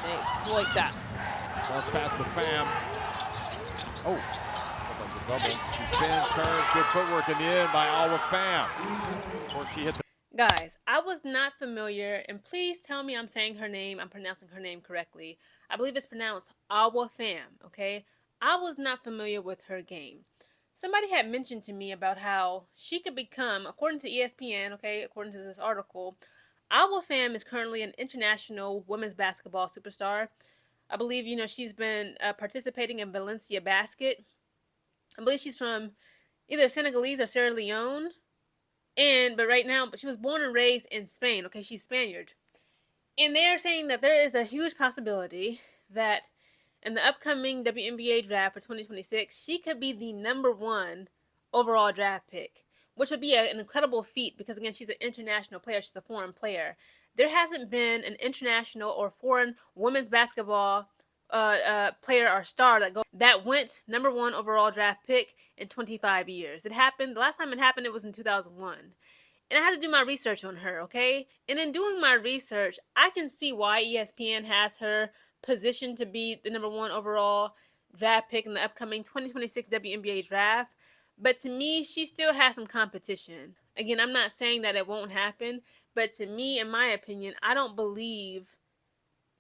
and they exploit that. Bounce pass to Fam. Oh, looks like a double. She spins, turns, good footwork in the end by Awa Fam. Before she hit the Guys, I was not familiar, and please tell me I'm saying her name, I'm pronouncing her name correctly. I believe it's pronounced Awa Fam, okay? I was not familiar with her game. Somebody had mentioned to me about how she could become, according to ESPN, okay, according to this article, Awa Fam is currently an international women's basketball superstar. I believe, she's been participating in Valencia Basket. I believe she's from either Senegalese or Sierra Leone. But she was born and raised in Spain. Okay, she's Spaniard. And they are saying that there is a huge possibility that in the upcoming WNBA draft for 2026, she could be the #1 overall draft pick, which would be an incredible feat because, again, she's an international player. She's a foreign player. There hasn't been an international or foreign women's basketball player or star that went #1 overall draft pick in 25 years. It happened. The last time it happened, it was in 2001. And I had to do my research on her, okay? And in doing my research, I can see why ESPN has her positioned to be the #1 overall draft pick in the upcoming 2026 WNBA draft. But to me, she still has some competition. Again, I'm not saying that it won't happen, but to me, in my opinion, I don't believe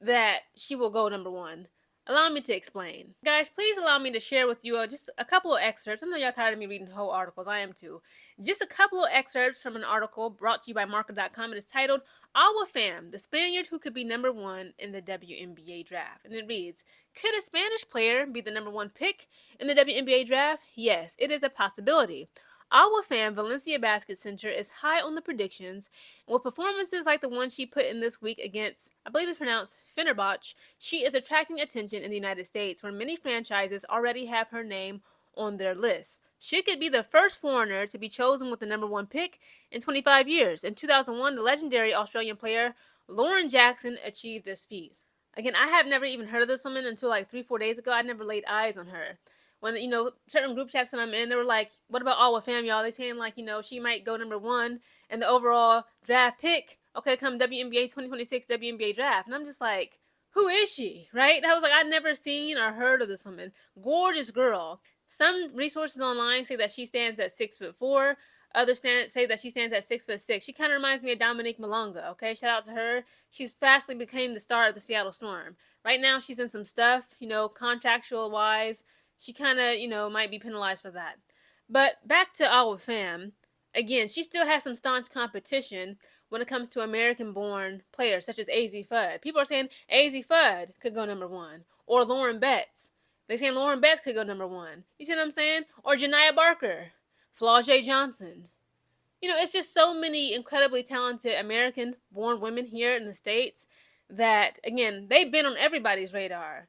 that she will go #1. Allow me to explain. Guys, please allow me to share with you just a couple of excerpts. I know y'all tired of me reading whole articles. I am too. Just a couple of excerpts from an article brought to you by Marker.com. It is titled, Awa Fam, the Spaniard who could be #1 in the WNBA draft. And it reads, could a Spanish player be the #1 pick in the WNBA draft? Yes, it is a possibility. Awa Fam, Valencia Basket Center, is high on the predictions, and with performances like the one she put in this week against, I believe it's pronounced Fenerbahce, she is attracting attention in the United States, where many franchises already have her name on their list. She could be the first foreigner to be chosen with the #1 pick in 25 years. In 2001, the legendary Australian player Lauren Jackson achieved this feat. Again, I have never even heard of this woman until like 3-4 days ago. I never laid eyes on her. When, certain group chats that I'm in, they were like, what about Awa Fam, y'all? They saying, like, she might go #1 and the overall draft pick, okay, come WNBA 2026 WNBA draft. And I'm just like, who is she, right? I was like, I'd never seen or heard of this woman. Gorgeous girl. Some resources online say that she stands at 6'4". Others say that she stands at 6'6". She kind of reminds me of Dominique Malonga, okay? Shout out to her. She's fastly became the star of the Seattle Storm. Right now, she's in some stuff, contractual-wise. She kind of, might be penalized for that. But back to Awa Fam. Again, she still has some staunch competition when it comes to American-born players such as AZ Fudd. People are saying AZ Fudd could go #1. Or Lauren Betts. They're saying Lauren Betts could go #1. You see what I'm saying? Or Janiah Barker. Flau'jae Johnson. It's just so many incredibly talented American-born women here in the States that, again, they've been on everybody's radar.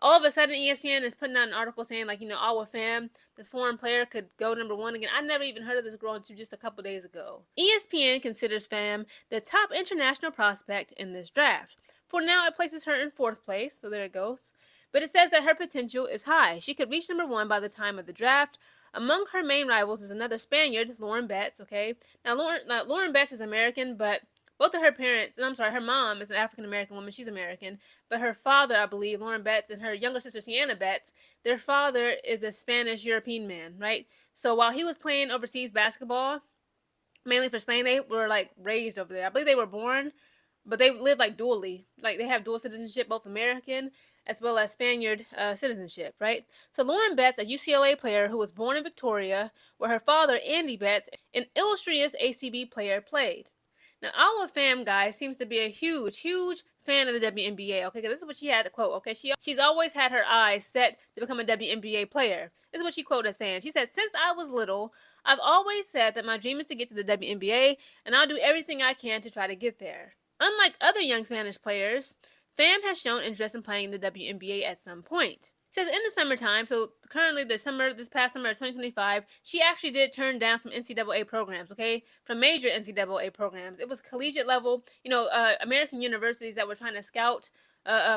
All of a sudden, ESPN is putting out an article saying, like, Awa Fam, this foreign player, could go #1 again. I never even heard of this girl until just a couple days ago. ESPN considers Fam the top international prospect in this draft. For now, it places her in 4th place, so there it goes. But it says that her potential is high. She could reach #1 by the time of the draft. Among her main rivals is another Spaniard, Lauren Betts, okay? Now, Lauren Betts is American, but both of her parents, and I'm sorry, her mom is an African-American woman. She's American. But her father, I believe, Lauren Betts, and her younger sister, Sienna Betts, their father is a Spanish-European man, right? So while he was playing overseas basketball, mainly for Spain, they were, like, raised over there. I believe they were born, but they live, like, dually. Like, they have dual citizenship, both American as well as Spaniard citizenship, right? So Lauren Betts, a UCLA player who was born in Victoria, where her father, Andy Betts, an illustrious ACB player, played. Now, Awa Fam, guys, seems to be a huge, huge fan of the WNBA, okay? Because this is what she had to quote, okay? She's always had her eyes set to become a WNBA player. This is what she quoted as saying. She said, since I was little, I've always said that my dream is to get to the WNBA, and I'll do everything I can to try to get there. Unlike other young Spanish players, Fam has shown interest in playing the WNBA at some point. It says in the summertime, so currently this past summer of 2025, she actually did turn down some NCAA programs, okay, from major NCAA programs. It was collegiate level, American universities that were trying to scout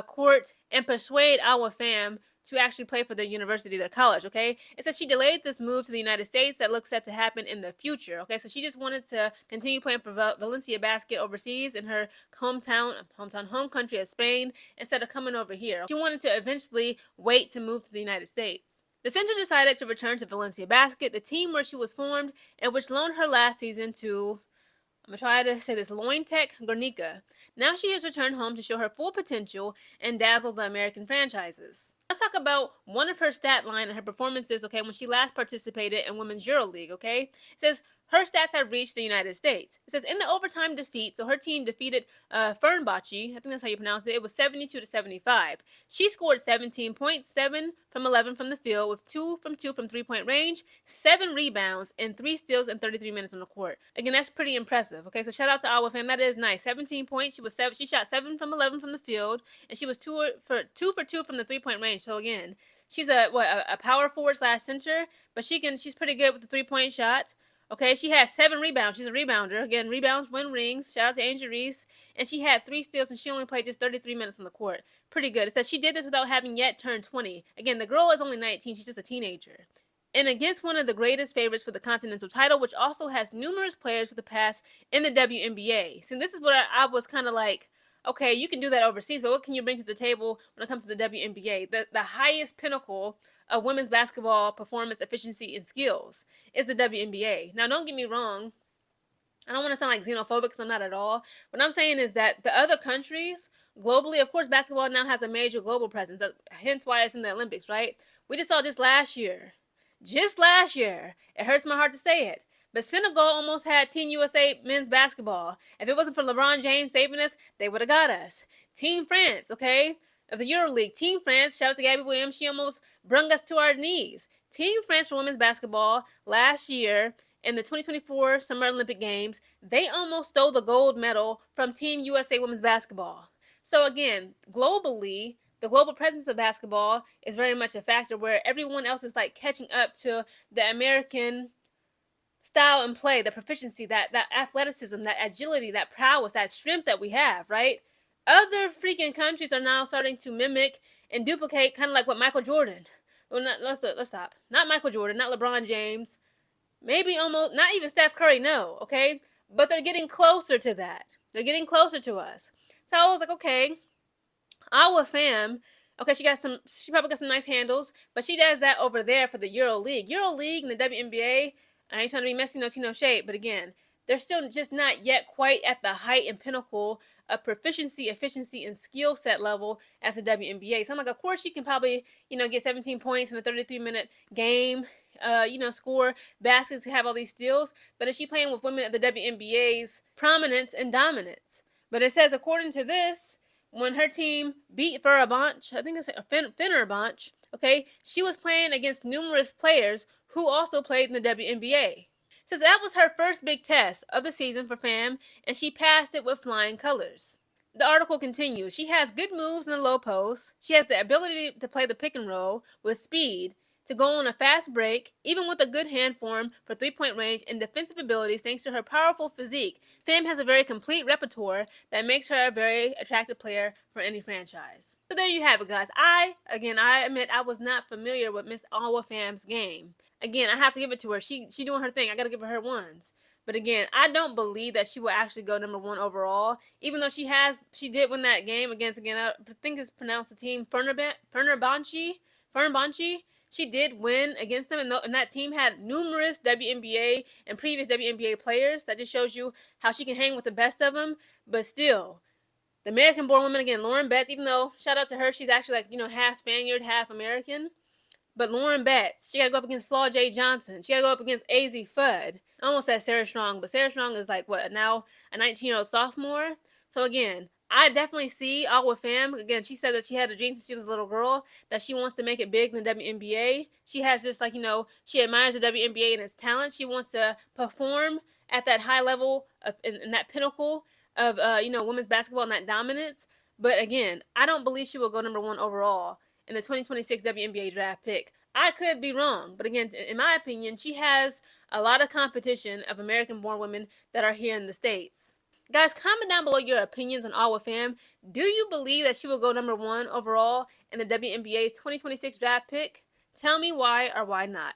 court and persuade Awa Fam to actually play for their university, their college, okay? It says she delayed this move to the United States that looks set to happen in the future, okay? So she just wanted to continue playing for Valencia Basket overseas in her home country of Spain instead of coming over here. She wanted to eventually wait to move to the United States. The center decided to return to Valencia Basket, the team where she was formed and which loaned her last season to, I'm going to try to say this, Lointec Guernica. Now she has returned home to show her full potential and dazzle the American franchises. Let's talk about one of her stat line and her performances, okay, when she last participated in Women's EuroLeague, okay? It says her stats have reached the United States. It says in the overtime defeat, so her team defeated Fenerbahce, I think that's how you pronounce it, it was 72-75. She scored 17 points, 7 from 11 from the field, with 2 from 2 from three-point range, 7 rebounds, and 3 steals in 33 minutes on the court. Again, that's pretty impressive, okay? So shout out to Awa Fam, that is nice. 17 points, she shot 7 from 11 from the field, and she was 2 for 2 from the three-point range. So again, she's a power forward / center, but she's pretty good with the 3-point shot. Okay, she has 7 rebounds. She's a rebounder. Again, rebounds win rings. Shout out to Angel Reese. And she had 3 steals, and she only played just 33 minutes on the court. Pretty good. It says she did this without having yet turned 20. Again, the girl is only 19. She's just a teenager. And against one of the greatest favorites for the Continental title, which also has numerous players with the past in the WNBA. So this is what I was kind of like, okay, you can do that overseas, but what can you bring to the table when it comes to the WNBA? The highest pinnacle of women's basketball performance, efficiency, and skills is the WNBA. Now, don't get me wrong. I don't want to sound like xenophobic because I'm not at all. What I'm saying is that the other countries, globally, of course, basketball now has a major global presence, hence why it's in the Olympics, right? We just saw last year, it hurts my heart to say it, but Senegal almost had Team USA men's basketball. If it wasn't for LeBron James saving us, they would have got us. Team France, okay, of the EuroLeague. Team France, shout out to Gabby Williams, she almost brung us to our knees. Team France for women's basketball last year in the 2024 Summer Olympic Games, they almost stole the gold medal from Team USA women's basketball. So again, globally, the global presence of basketball is very much a factor where everyone else is like catching up to the American style and play, the proficiency, that athleticism, that agility, that prowess, that strength that we have, right? Other freaking countries are now starting to mimic and duplicate, kind of like what Michael Jordan. Well, let's stop. Not Michael Jordan, not LeBron James, maybe almost, not even Steph Curry, no, okay? But they're getting closer to that. They're getting closer to us. So I was like, okay, Awa Fam, okay, she probably got some nice handles, but she does that over there for the EuroLeague. EuroLeague and the WNBA, I ain't trying to be messy, no shade, but again, they're still just not yet quite at the height and pinnacle of proficiency, efficiency, and skill set level as the WNBA. So I'm like, of course, she can probably, get 17 points in a 33-minute game, score baskets, have all these steals. But is she playing with women of the WNBA's prominence and dominance? But it says, according to this, when her team beat Fenerbahce, I think it's Fenerbahce, okay, she was playing against numerous players who also played in the WNBA. Says that was her first big test of the season for Fam, and she passed it with flying colors. The article continues. She has good moves in the low post. She has the ability to play the pick and roll with speed, to go on a fast break, even with a good hand form for three-point range and defensive abilities thanks to her powerful physique. Fam has a very complete repertoire that makes her a very attractive player for any franchise. So there you have it, guys. I admit I was not familiar with Miss Awa Fam's game. Again, I have to give it to her. She doing her thing. I got to give her ones. But again, I don't believe that she will actually go number 1 overall, even though she did win that game against, again, I think it's pronounced the team Fenerbahce. She did win against them, and that team had numerous WNBA and previous WNBA players. That just shows you how she can hang with the best of them. But still, the American-born woman, again, Lauren Betts, even though, shout out to her, she's actually half Spaniard, half American. But Lauren Betts, she got to go up against Flaw J. Johnson. She got to go up against AZ Fudd. I almost said Sarah Strong, but Sarah Strong is now a 19-year-old sophomore. So again, I definitely see Awa Fam. Again, she said that she had a dream since she was a little girl, that she wants to make it big in the WNBA. She has just she admires the WNBA and its talent. She wants to perform at that high level, in that pinnacle of, women's basketball and that dominance. But again, I don't believe she will go number 1 overall in the 2026 WNBA draft pick. I could be wrong, but again, in my opinion, she has a lot of competition of American-born women that are here in the States. Guys, comment down below your opinions on Awa Fam. Do you believe that she will go number 1 overall in the WNBA's 2026 draft pick? Tell me why or why not.